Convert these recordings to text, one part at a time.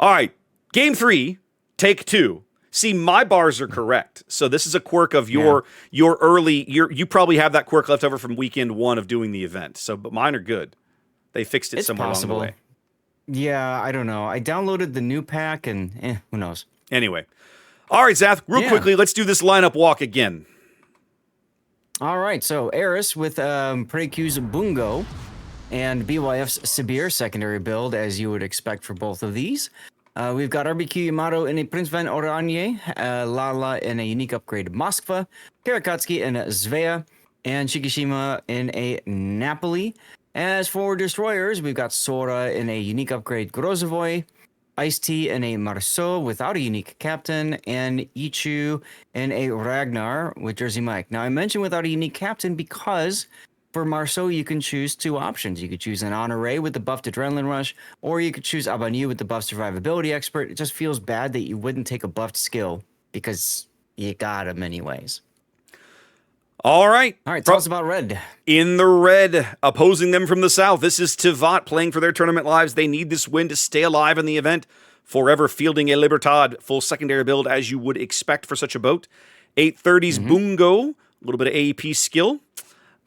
All right, game 3, take 2. See, my bars are correct. So this is a quirk of your early. You probably have that quirk left over from weekend 1 of doing the event. So, but mine are good. They fixed it It's somewhere possible. along the way. Yeah, I don't know. I downloaded the new pack, and who knows? Anyway, all right, Zath. Real quickly, let's do this lineup walk again. All right, so ARIS with Precu's Bungo and BYF's Sibir secondary build, as you would expect for both of these. We've got RBQ Yamato in a Prince Van Oranje, Lala in a unique upgrade Moskva, Karakatsuki in a Svea, and Shikishima in a Napoli. As for destroyers, we've got Sora in a unique upgrade Grozovoy, Ice-T in a Marceau without a unique captain, and Ichu in a Ragnar with Jersey Mike. Now, I mentioned without a unique captain because for Marceau, you can choose 2 options. You could choose an Honore with the buffed Adrenaline Rush, or you could choose Abanyu with the buffed Survivability Expert. It just feels bad that you wouldn't take a buffed skill because you got him anyways. All right. Tell us about red. In the red, opposing them from the south, this is TIVAT playing for their tournament lives. They need this win to stay alive in the event. Forever fielding a Libertad, full secondary build as you would expect for such a boat. 830's Bungo, a little bit of AEP skill.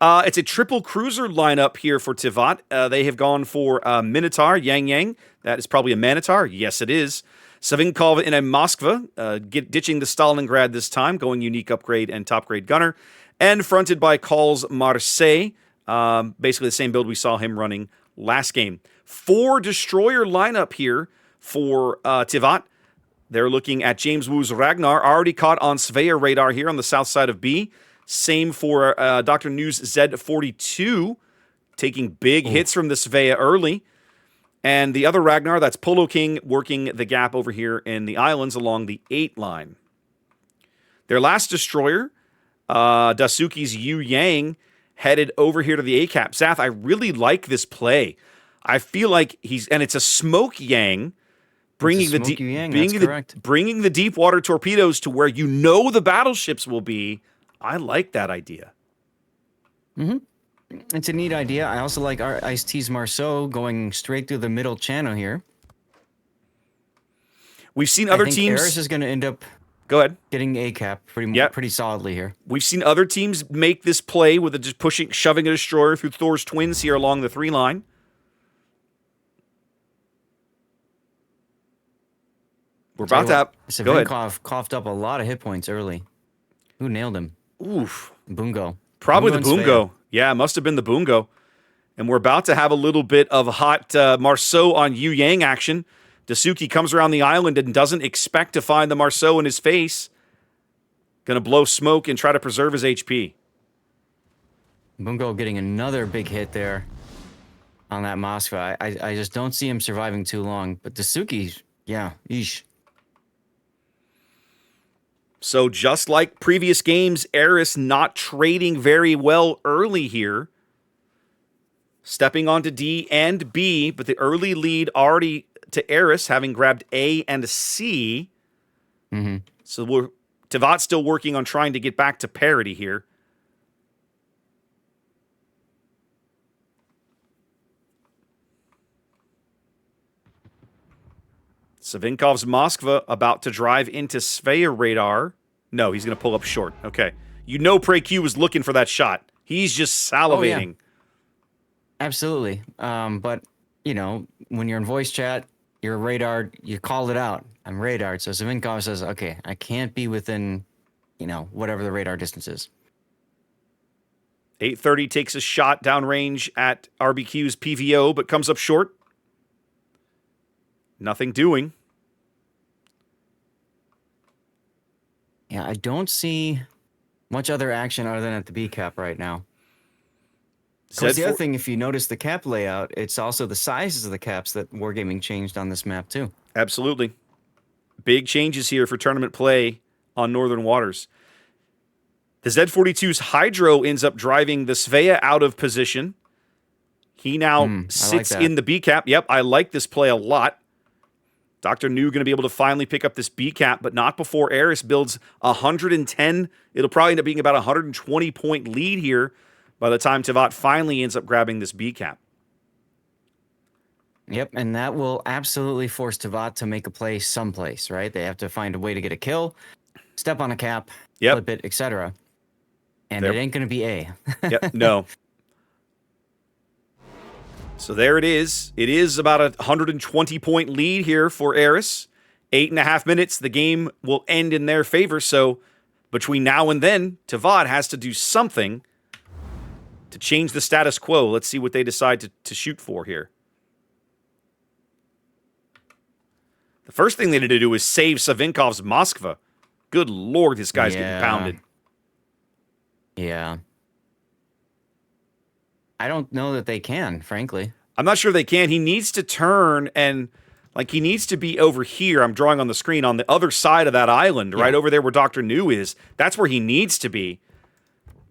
It's a triple cruiser lineup here for TIVAT. They have gone for Minotaur, Yang. That is probably a Manitar. Yes, it is. Savinkov in a Moskva, ditching the Stalingrad this time, going unique upgrade and top grade gunner. And fronted by Calls Marseille, basically the same build we saw him running last game. 4 destroyer lineup here for TIVAT. They're looking at James Wu's Ragnar, already caught on Svea radar here on the south side of B. Same for Dr. News Z42, taking big hits from the Svea early. And the other Ragnar, that's Polo King, working the gap over here in the islands along the 8 line. Their last destroyer, Dasuki's Yu Yang, headed over here to the A-cap. Zath, I really like this play. I feel like and it's a Smoke Yang, bringing the deep water torpedoes to where you know the battleships will be. I like that idea. It's a neat idea. I also like our Ice-T's Marceau going straight through the middle channel here. We've seen other teams. ARIS is going to end up getting A-cap pretty solidly here. We've seen other teams make this play with just shoving a destroyer through Thor's twins here along the 3 line. We're about to have... Savinkov coughed up a lot of hit points early. Who nailed him? Oof. Bungo. Probably the Bungo. Yeah, it must have been the Bungo. And we're about to have a little bit of hot Marceau on Yu Yang action. Dasuki comes around the island and doesn't expect to find the Marceau in his face. Gonna blow smoke and try to preserve his HP. Bungo getting another big hit there on that Moskva. I just don't see him surviving too long. But Dasuki, yeesh. So just like previous games, ARIS not trading very well early here. Stepping onto D and B, but the early lead already to ARIS, having grabbed A and C. So TIVAT's still working on trying to get back to parity here. Savinkov's Moskva about to drive into Svea radar. No, he's going to pull up short. Okay. You know Precu was looking for that shot. He's just salivating. Oh, yeah. Absolutely. But, when you're in voice chat, you're radar, you called it out. I'm radared. So Savinkov says, okay, I can't be within, whatever the radar distance is. 830 takes a shot downrange at RBQ's PVO, but comes up short. Nothing doing. Yeah, I don't see much other action other than at the B cap right now. Of course, the other thing, if you notice the cap layout, it's also the sizes of the caps that Wargaming changed on this map too. Absolutely. Big changes here for tournament play on Northern Waters. The Z42's Hydro ends up driving the Svea out of position. He now sits in the B cap. Yep, I like this play a lot. Dr. New going to be able to finally pick up this B cap, but not before ARIS builds 110. It'll probably end up being about a 120-point lead here by the time TIVAT finally ends up grabbing this B cap. Yep, and that will absolutely force TIVAT to make a play someplace, right? They have to find a way to get a kill, step on a cap, Yep. flip it, etc. And it There. ain't going to be A. Yep. No. So there it is. It is about a 120-point lead here for ARIS. 8.5 minutes. The game will end in their favor. So between now and then, TIVAT has to do something to change the status quo. Let's see what they decide to shoot for here. The first thing they need to do is save Savinkov's Moskva. Good lord, this guy's getting pounded. Yeah. I don't know that they can, frankly. I'm not sure they can. He needs to turn and, like, he needs to be over here. I'm drawing on the screen on the other side of that island, right over there where Dr. New is. That's where he needs to be.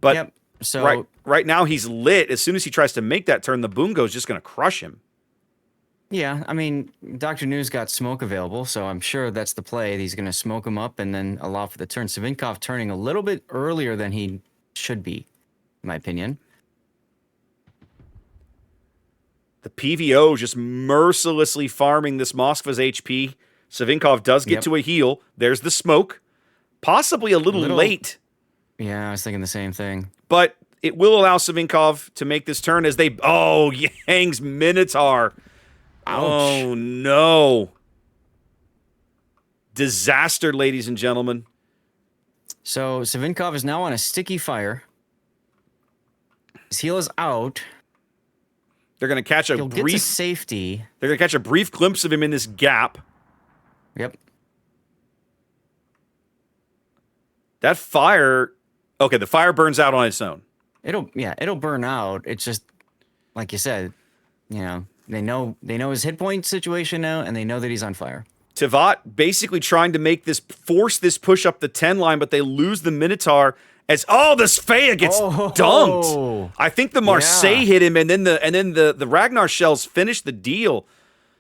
But so right now he's lit. As soon as he tries to make that turn, the Bungo's just going to crush him. Yeah, I mean, Dr. New's got smoke available, so I'm sure that's the play. He's going to smoke him up and then allow for the turn. Savinkov turning a little bit earlier than he should be, in my opinion. The PVO just mercilessly farming this Moskva's HP. Savinkov does get to a heal. There's the smoke. Possibly a little late. Yeah, I was thinking the same thing. But it will allow Savinkov to make this turn as they... Oh, Yang's Minotaur. Ouch. Oh, no. Disaster, ladies and gentlemen. So Savinkov is now on a sticky fire. His heal is out. They're going to catch a He'll get to safety. They're going to catch a brief glimpse of him in this gap. Yep. That fire... Okay, the fire burns out on its own. It'll burn out. It's just, like you said, you know... They know his hit point situation now, and they know that he's on fire. TIVAT basically trying to force this push up the 10 line, but they lose the Minotaur as the Sfeya gets dunked. I think the Marseille hit him, and then the Ragnar shells finish the deal.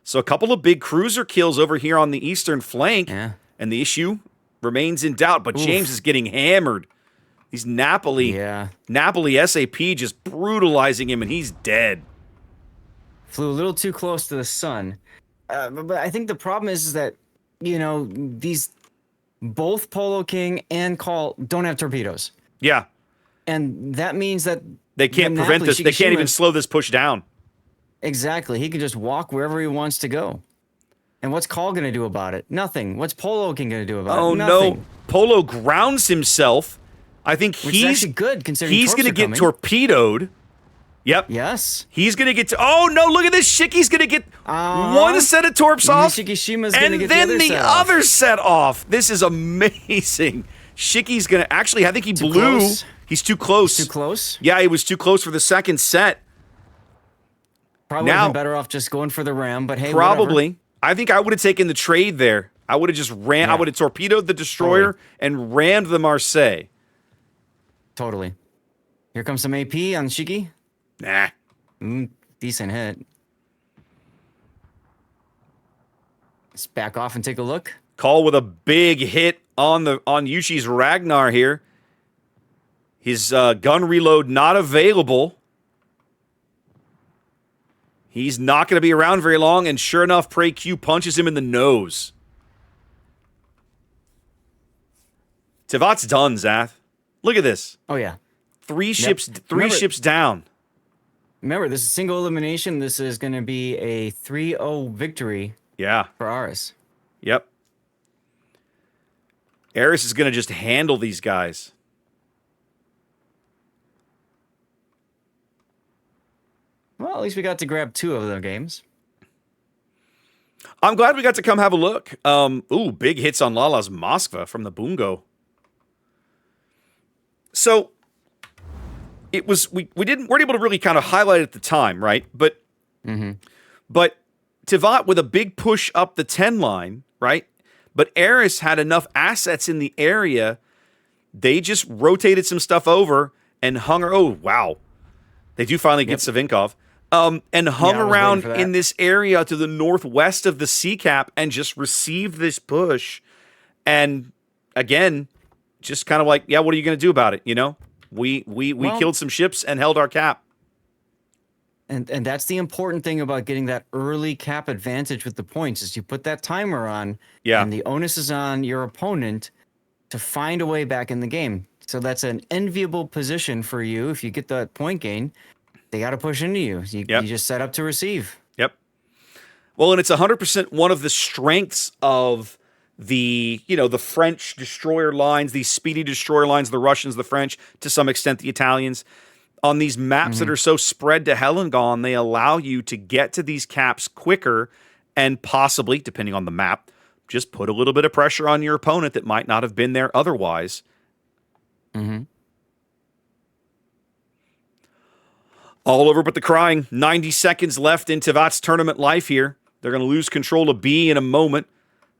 So a couple of big cruiser kills over here on the eastern flank, and the issue remains in doubt. But James is getting hammered. He's Napoli SAP just brutalizing him, and he's dead. Flew a little too close to the sun. But I think the problem is that, you know, both Polo King and Call don't have torpedoes. Yeah. And that means that they can't prevent this. They can't even slow this push down. Exactly. He can just walk wherever he wants to go. And what's Call going to do about it? Nothing. What's Polo King going to do about it? Nothing. No. Polo grounds himself. I think he's actually good considering he's going to get torpedoed. Yep. Yes. He's going to get oh no, look at this. Shicky's going to get one set of torps off. And then the other set off. This is amazing. Shicky's going to actually, I think he blew. He's too close. Too close? Yeah, he was too close for the second set. Probably would have been better off just going for the ram, but hey, probably. Whatever. I think I would have taken the trade there. I would have just ran. I would have torpedoed the destroyer and rammed the Marseille. Totally. Here comes some AP on Shiki. Nah. Decent hit. Let's back off and take a look. Call with a big hit on Yushi's Ragnar here. His gun reload not available. He's not going to be around very long, and sure enough, Prey Q punches him in the nose. TIVAT's done, Zath. Look at this. Oh yeah. Three ships down. Remember, this is single elimination. This is going to be a 3-0 victory. Yeah. For ARIS. Yep. ARIS is going to just handle these guys. Well, at least we got to grab 2 of the games. I'm glad we got to come have a look. Big hits on Lala's Moskva from the Bungo. So it was we weren't able to really kind of highlight it at the time, right? But TIVAT with a big push up the 10 line, right? But ARIS had enough assets in the area. They just rotated some stuff over and hung. Oh wow, they do finally get Savinkov. And hung around in this area to the northwest of the sea cap and just received this push. And again, just kind of like, yeah, what are you going to do about it? You know, we killed some ships and held our cap. And that's the important thing about getting that early cap advantage with the points is you put that timer on, Yeah. and the onus is on your opponent to find a way back in the game. So that's an enviable position for you. If you get that point gain, they got to push into you. You just set up to receive. Yep. Well, and it's 100% one of the strengths of the French destroyer lines, these speedy destroyer lines, the Russians, the French, to some extent the Italians. On these maps that are so spread to hell and gone, they allow you to get to these caps quicker and possibly, depending on the map, just put a little bit of pressure on your opponent that might not have been there otherwise. All over but the crying. 90 seconds left in TIVAT's tournament life here. They're going to lose control of B in a moment.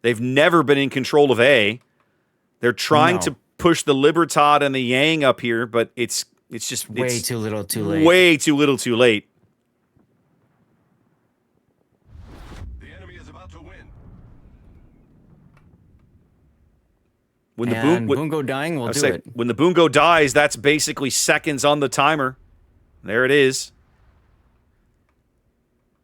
They've never been in control of A. They're trying to push the Libertad and the Yang up here, but it's just way too little too late. Way too little too late. The enemy is about to win. When the Bungo dying will do it. When the Bungo dies, that's basically seconds on the timer. There it is.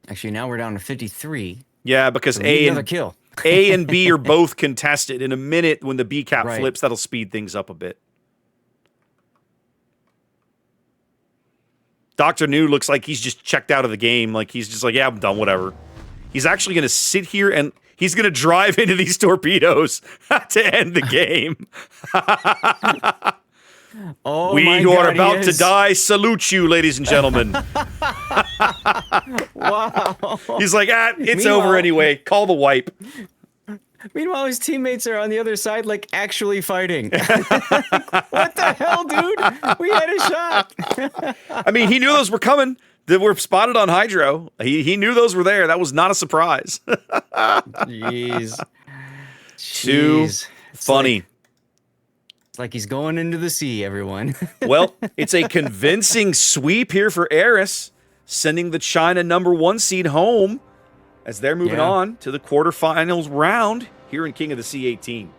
Actually, now we're down to 53. Yeah, because So A another kill. A and B are both contested. In a minute, when the B cap flips, that'll speed things up a bit. Dr. New looks like he's just checked out of the game. Like, he's just like, yeah, I'm done, whatever. He's actually going to sit here and he's going to drive into these torpedoes to end the game. Oh, we my who are God, about to die salute you, ladies and gentlemen. Wow. He's like, it's over anyway. Call the wipe. Meanwhile, his teammates are on the other side, like, actually fighting. What the hell, dude? We had a shot. I mean, he knew those were coming. They were spotted on Hydro. He knew those were there. That was not a surprise. Jeez. Too funny. It's like he's going into the sea, everyone. Well, it's a convincing sweep here for ARIS, sending the China #1 seed home as they're moving on to the quarterfinals round here in King of the Sea 18.